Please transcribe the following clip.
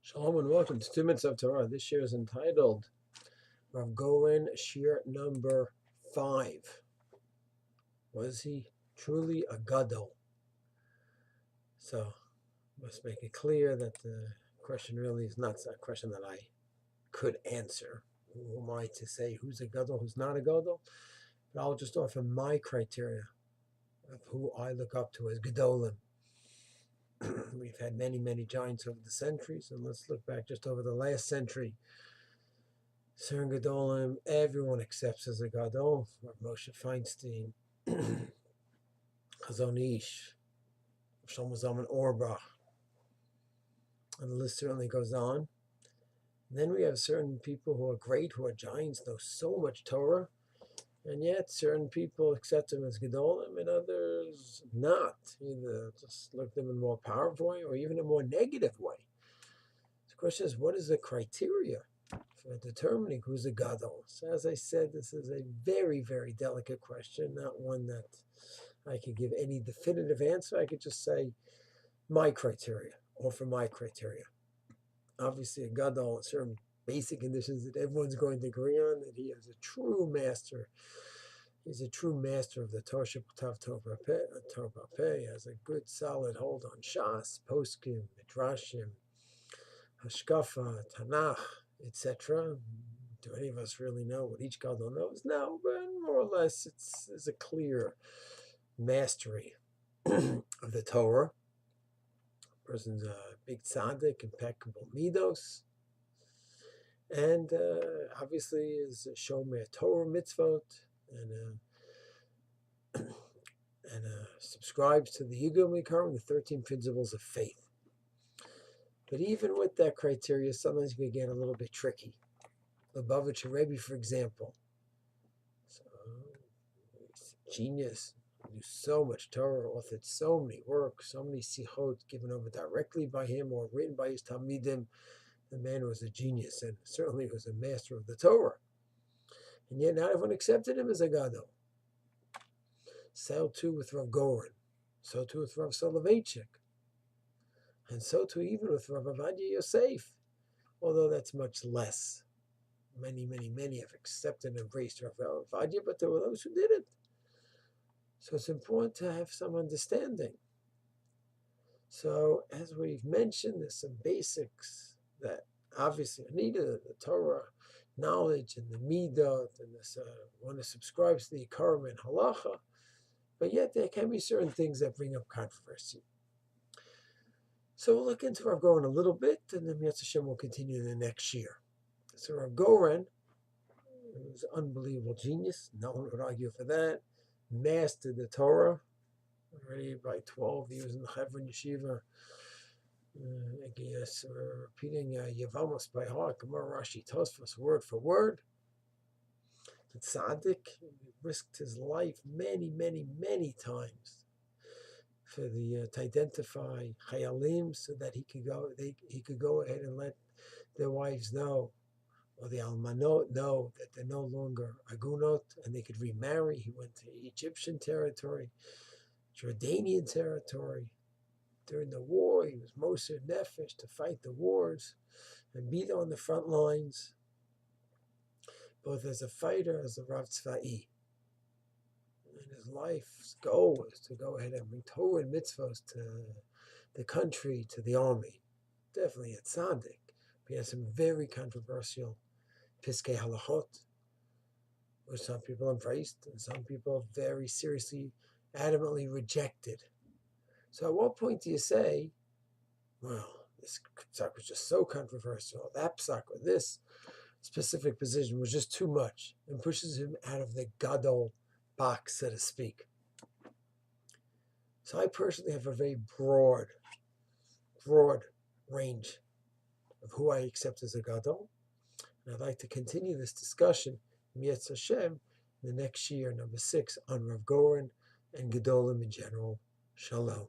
Shalom and welcome to 2 Minutes of Torah. This year is entitled Rav Goren, Shir number 5. Was he truly a Gadol? So, must make it clear that the question really is not a question that I could answer. Who am I to say who's a Gadol, who's not a Gadol? But I'll just offer my criteria of who I look up to as Gadolim. We've had many giants over the centuries, and let's look back just over the last century. Certain Gadolim, everyone accepts as a Gadol. Moshe Feinstein, Chazon Ish, Shlomo Zalman Auerbach, and the list certainly goes on. And then we have certain people who are great, who are giants, know so much Torah, and yet certain people accept them as Gadolim and others not. Either just look at them in a more powerful way or even a more negative way. The question is, what is the criteria for determining who's a Gadol? So as I said, this is a very delicate question, not one that I could give any definitive answer. I could just say my criteria, or for my criteria. Obviously, a Gadol, certain basic conditions that everyone's going to agree on, that he is a true master. He's a true master of the Torah Sheb'Tav Torah Peh. He has a good, solid hold on Shas, Poskim, Midrashim, Hashkafa, Tanakh, etc. Do any of us really know what each Gadol knows? No, but more or less it's a clear mastery of the Torah. A person's a big tzaddik, impeccable midos, and obviously is shomer Torah mitzvot, and subscribes to the Yigam Ikarim, the 13 principles of faith. But even with that criteria, sometimes you can get a little bit tricky. Lubavitcher Rebbe, for example, so he's a genius, knew so much Torah, authored so many works, so many sichot given over directly by him or written by his talmidim. The man was a genius and certainly was a master of the Torah. And yet not everyone accepted him as a Gadol. So too with Rav Goren, so too with Rav Soloveitchik, and so too even with Rav Avadia Yosef, although that's much less. Many have accepted and embraced Rav Avadia, but there were those who didn't. So it's important to have some understanding. So as we've mentioned, there's some basics that obviously are needed, the Torah knowledge and the Midot, and this one who subscribes to the Ikarim and Halacha, but yet there can be certain things that bring up controversy. So we'll look into Rav Goren a little bit, and then Yetz Hashem will continue the next year. So Rav Goren was an unbelievable genius. No one would argue for that. Mastered the Torah already by 12 years in the Hebron Yeshiva. I guess repeating Yevamos by heart, Gemara, Rashi, Tosfos, word for word. The tzaddik risked his life many times for the to identify chayalim, so that he could go ahead and let their wives know, or the almanot know, that they're no longer agunot and they could remarry. He went to Egyptian territory, Jordanian territory. During the war, he was Moser Nefesh to fight the wars and be there on the front lines, both as a fighter, as a Rav Tzva'i. And his life's goal was to go ahead and bring Torah and mitzvahs to the country, to the army. Definitely a tzaddik. He has some very controversial piskei halachot, which some people embraced and some people very seriously, adamantly rejected. So at what point do you say, well, this psak was just so controversial, that psak or this specific position was just too much, and pushes him out of the Gadol box, so to speak? So I personally have a very broad range of who I accept as a Gadol, and I'd like to continue this discussion, Yetz Hashem, in the next year, number 6, on Rav Goren and Gadolim in general. Shalom.